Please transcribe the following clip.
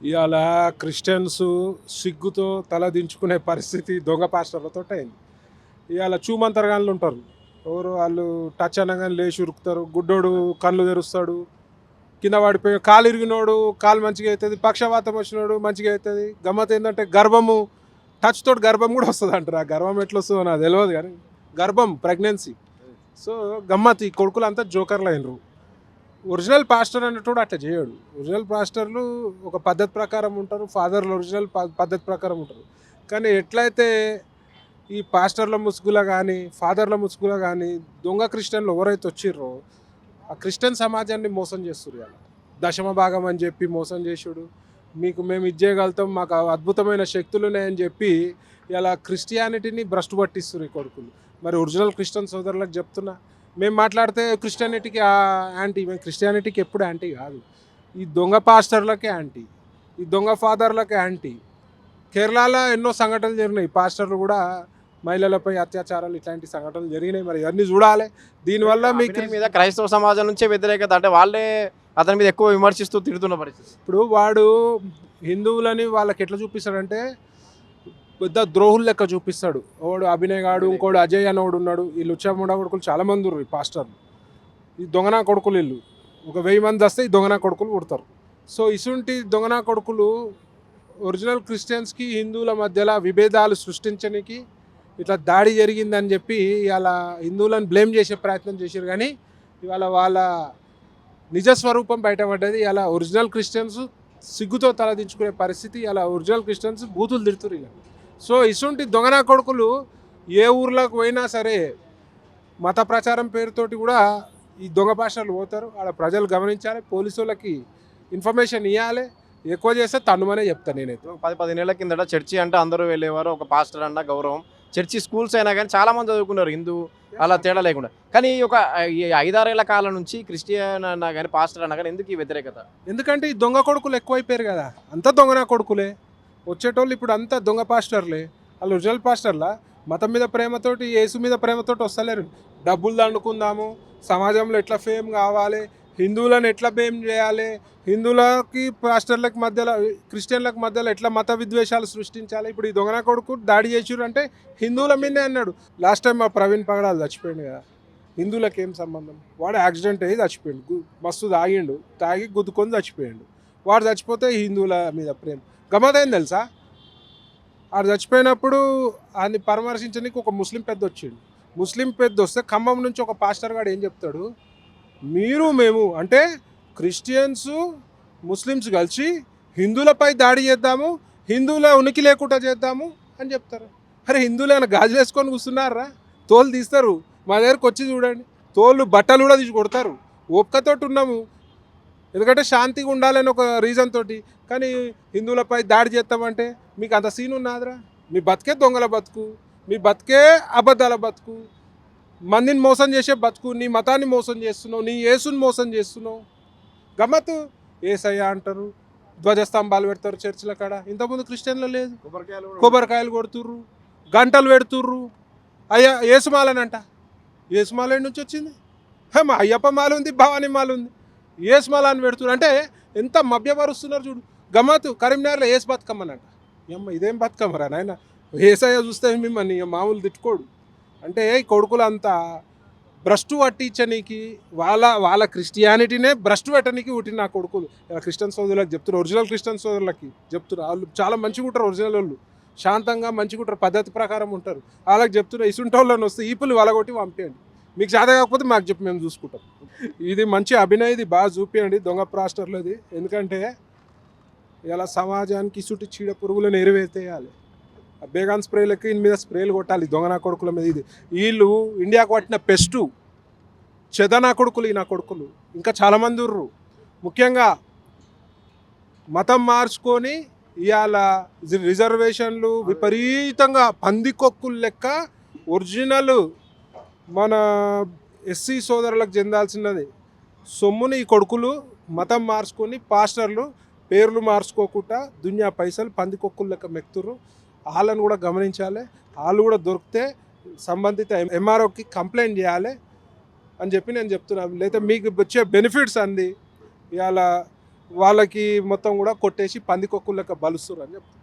ఇవాళ క్రిస్టియన్స్ సిగ్గుతో తల దించుకునే పరిస్థితి దొంగ పాస్టర్లతో అయింది. ఇవాళ చూమంతరగాళ్ళు ఉంటారు. ఎవరు వాళ్ళు టచ్ అనగానే లేచి ఉరుకుతారు. గుడ్డోడు కళ్ళు తెరుస్తాడు, కింద పడిపోయి కాలు ఇరిగినోడు కాలు మంచిగా అవుతుంది, పక్షవాతం వచ్చినోడు మంచిగా అవుతుంది. గమ్మత్ ఏంటంటే గర్భము టచ్ తోటి గర్భం కూడా వస్తుంది అంటారు. ఆ గర్భం ఎట్లా వస్తుందో నాకు తెలియదు కానీ గర్భం ప్రెగ్నెన్సీ. సో గమ్మత్ ఈ కొడుకులు అంతా జోకర్లు అయినరు. ఒరిజినల్ పాస్టర్ అన్నట్టు అట్లా చేయడు. ఒరిజినల్ పాస్టర్లు ఒక పద్ధతి ప్రకారం ఉంటారు, ఫాదర్లు ఒరిజినల్ పద్ధతి ప్రకారం ఉంటారు. కానీ ఎట్లయితే ఈ పాస్టర్ల ముసుగులో కానీ ఫాదర్ల ముసుగులో కానీ దొంగ క్రిస్టియన్లు ఎవరైతే వచ్చిర్రో ఆ క్రిస్టియన్ సమాజాన్ని మోసం చేస్తున్నారు. ఇలా దశమ భాగం అని చెప్పి మోసం చేసుడు, మీకు మేము ఇచ్చేయగలుగుతాం, మాకు అద్భుతమైన శక్తులు ఉన్నాయని చెప్పి ఇలా క్రిస్టియానిటీని భ్రష్టు పట్టిస్తున్నారు ఈ కొడుకులు. మరి ఒరిజినల్ క్రిస్టియన్ సోదరులకు చెప్తున్నా, మేము మాట్లాడితే క్రిస్టియానిటీకి యాంటీ, మేము క్రిస్టియానిటీకి ఎప్పుడు యాంటీ కాదు. ఈ దొంగ పాస్టర్లకే యాంటీ, ఈ దొంగ ఫాదర్లకే యాంటీ. కేరళలో ఎన్నో సంఘటనలు జరిగినాయి, పాస్టర్లు కూడా మహిళలపై అత్యాచారాలు ఇట్లాంటి సంఘటనలు జరిగినాయి. మరి ఇవన్నీ చూడాలి. దీనివల్ల మీకు అభినయ్ మీద క్రైస్తవ సమాజం నుంచే వ్యతిరేకత, అంటే వాళ్ళే అతని మీద ఎక్కువ విమర్శిస్తూ తిడుతున్న పరిస్థితి. ఇప్పుడు వాడు హిందువులని వాళ్ళకి ఎట్లా చూపిస్తాడంటే పెద్ద ద్రోహులు లెక్క చూపిస్తాడు. వాడు అభినయ్ గాడు, ఇంకోడు అజయ్ అనేవాడు ఉన్నాడు. ఈ లుచ్చముడా కొడుకులు చాలామంది ఉన్నారు, ఈ పాస్టర్లు, ఈ దొంగనా కొడుకులు. వీళ్ళు ఒక 1000 మంది వస్తే ఈ దొంగనా కొడుకులు పుడతారు. సో ఇసుంటి దొంగనా కొడుకులు ఒరిజినల్ క్రిస్టియన్స్కి హిందువుల మధ్యలో విభేదాలు సృష్టించడానికి ఇట్లా దాడి జరిగిందని చెప్పి ఇలా హిందువులను బ్లేమ్ చేసే ప్రయత్నం చేశారు. కానీ ఇవాళ వాళ్ళ నిజస్వరూపం బయటపడ్డది. ఇలా ఒరిజినల్ క్రిస్టియన్స్ సిగ్గుతో తలదించుకునే పరిస్థితి. ఇలా ఒరిజినల్ క్రిస్టియన్స్ బూతులు తిడుతురు ఇక. సో ఇసుంటి దొంగనా కొడుకులు ఏ ఊర్లోకి పోయినా సరే మత ప్రచారం పేరుతోటి కూడా ఈ దొంగ భాషలు పోతారు. ఆడ ప్రజలు గమనించాలి, పోలీసు వాళ్ళకి ఇన్ఫర్మేషన్ ఇవ్వాలి. ఎక్కువ చేస్తే తన్నుమనే చెప్తాను నేనైతే. 10-15 ఏళ్ల కిందట చర్చి అంటే అందరూ వెళ్ళేవారు, ఒక పాస్టర్ అన్న గౌరవం. చర్చి స్కూల్స్ అయినా కానీ చాలా మంది చదువుకున్నారు హిందూ, అలా తేడా లేకుండా. కానీ ఈ 5-6 ఏళ్ల కాలం నుంచి క్రిస్టియన్ అన్నా కానీ పాస్టర్ అన్నా కానీ ఎందుకు ఈ వ్యతిరేకత? ఎందుకంటే ఈ దొంగ కొడుకులు ఎక్కువైపోయారు కదా, అంతా దొంగనా కొడుకులే వచ్చేటోళ్ళు. ఇప్పుడు అంతా దొంగ పాస్టర్లే. వాళ్ళు ఒరిజినల్ పాస్టర్లా మతం మీద ప్రేమతోటి, యేసు మీద ప్రేమతోటి వస్తలేరు. డబ్బులు దండుకుందాము, సమాజంలో ఎట్లా ఫేమ్ కావాలి, హిందువులను ఎట్లా ఫేమ్ చేయాలి, హిందువులకి పాస్టర్లకు మధ్యలో క్రిస్టియన్లకు మధ్యలో ఎట్లా మత విద్వేషాలు సృష్టించాలి. ఇప్పుడు ఈ దొంగన కొడుకు దాడి చేసిరు అంటే హిందువుల మీదే అన్నాడు. లాస్ట్ టైం మా ప్రవీణ్ పగడాలు చచ్చిపోయింది కదా, హిందువులకు ఏం సంబంధం? వాడు యాక్సిడెంట్ అయ్యి చచ్చిపోయాడు, మస్తు తాగిండు, తాగి గుద్దుకొని చచ్చిపోయాడు. వాడు చచ్చిపోతే హిందువుల మీద ప్రేమ. గమ్మతైంది తెలుసా, వాడు చచ్చిపోయినప్పుడు ఆయన్ని పరామర్శించడానికి ఒక ముస్లిం పెద్ద వచ్చిండు. ముస్లిం పెద్ద వస్తే ఖమ్మం నుంచి ఒక పాస్టర్ గాడు ఏం చెప్తాడు, మీరు మేము అంటే క్రిస్టియన్స్ ముస్లిమ్స్ కలిసి హిందువులపై దాడి చేద్దాము, హిందువుల ఉనికి లేకుండా చేద్దాము అని చెప్తారు. అరే హిందువులు ఏమైనా గాజులు వేసుకొని కూర్చున్నారా? తోలు తీస్తారు, మా దగ్గరకు వచ్చి చూడండి, తోలు బట్టలు కూడా తీసి కొడతారు. ఓపికతోటి ఉన్నాము, ఎందుకంటే శాంతిగా ఉండాలని ఒక రీజన్ తోటి. కానీ హిందువులపై దాడి చేస్తామంటే మీకు అంత సీన్ ఉన్నాదిరా? మీ బతికే దొంగల బతుకు, మీ బతికే అబద్ధాల బతుకు, మందిని మోసం చేసే బతుకు, నీ మతాన్ని మోసం చేస్తున్నావు, నీ యేసుని మోసం చేస్తున్నావు. గమ్మత్తు ఏసయ్య అంటారు, ధ్వజస్తంభాలు పెడతారు చర్చిల కాడ. ఇంతకుముందు క్రిస్టియన్లో లేదు, కొబ్బరికాయలు కొడుతుర్రు, గంటలు పెడుతుర్రు. అయ్యా ఏసుమాలనంట, ఏసుమాల నుంచి వచ్చింది? మా అయ్యప్ప మాల ఉంది, భవానీ మాల ఉంది, ఏసుమాల అని పెడుతున్నారు. అంటే ఎంత మభ్యపరుస్తున్నారు చూడు. గమ్మత్తు కరీంనగర్లో ఏసు బతుకమ్మనంట. అమ్మ ఇదేం బతుకమ్మరా నాయన, ఏసయ్య చూస్తే మిమ్మల్ని మామూలు తిట్టుకోడు. అంటే ఈ కొడుకులు అంతా భ్రష్టు పట్టించనీకి, వాళ్ళ క్రిస్టియానిటీనే భ్రష్టు పెట్టడానికి పుట్టిన నా కొడుకులు. ఇలా క్రిస్టియన్ సోదరులకు చెప్తున్నారు, ఒరిజినల్ క్రిస్టియన్ సోదరులకి చెప్తున్నారు. వాళ్ళు చాలా మంచిగా ఉంటారు, ఒరిజినల్ వాళ్ళు శాంతంగా మంచిగా ఉంటారు, పద్ధతి ప్రకారం ఉంటారు. వాళ్ళకి చెప్తున్నారు, ఇసుంటోళ్ళని వస్తే ఈపులు వలగొట్టి పంపేయండి, మీకు చేత కాకపోతే మాకు చెప్పి మేము చూసుకుంటాం. ఇది మంచి అభినయది, బాగా చూపించండి దొంగ పాస్టర్లది. ఎందుకంటే ఇలా సమాజానికి ఇసుటి చీడ పురుగులను ఎరువేతేయాలి. బేగాన్ స్ప్రేలకి ఇన్ మీద స్ప్రేలు కొట్టాలి దొంగనా కొడుకుల మీద. ఇది వీళ్ళు ఇండియాకు పట్టిన పెస్టు చెదనా కొడుకులు, ఈ నా కొడుకులు ఇంకా చాలామంది ఉర్రు. ముఖ్యంగా మతం మార్చుకొని ఇవాళ రిజర్వేషన్లు విపరీతంగా పందికొక్కులు లెక్క ఒరిజినల్ మన ఎస్సీ సోదరులకు చెందాల్సినది సొమ్ముని ఈ కొడుకులు మతం మార్చుకొని పాస్టర్లు పేర్లు మార్చుకోకుండా దునియా పైసలు పందికొక్కులు లెక్క మెక్తురు. వాళ్ళని కూడా గమనించాలి. వాళ్ళు కూడా దొరికితే సంబంధిత ఎంఆర్ఓకి కంప్లైంట్ చేయాలి అని చెప్పి నేను చెప్తున్నాను. లేదా మీకు వచ్చే బెనిఫిట్స్ అంది ఇవాళ వాళ్ళకి మొత్తం కూడా కొట్టేసి పందికొక్కులు లెక్క బలుస్తారు అని చెప్తారు.